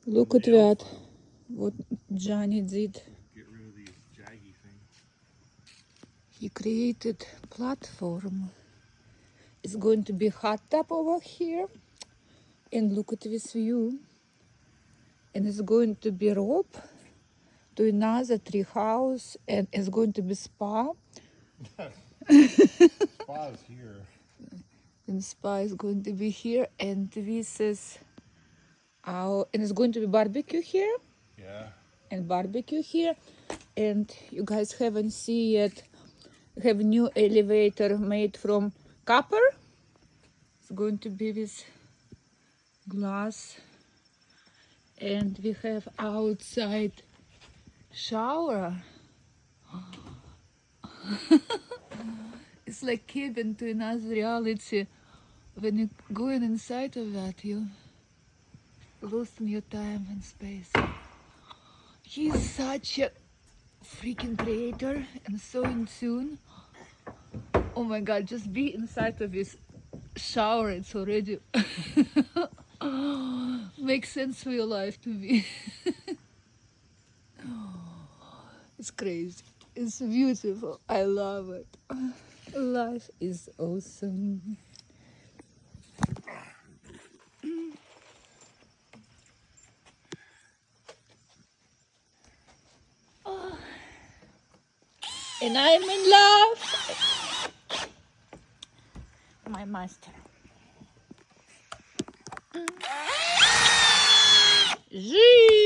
Look at that. What Johnny did. Get rid of these jaggy things. He created platform. It's going to be hot tub over here. And look at this view. And it's going to be rope to another tree house. And it's going to be spa. Spa's here. And spa is going to be here. And this is our, and it's going to be barbecue here. Yeah. And barbecue here. And you guys haven't seen yet, we have a new elevator made from copper. It's going to be with glass. And we have outside shower. It's like cabin to another reality. When you go inside of that, you losing your time and space. He's such a freaking creator and so in tune. Oh my god, just be inside of this shower, it's already makes sense for your life to me. It's crazy. It's beautiful. I love it. Life is awesome. And I'm in love. My master. Gee.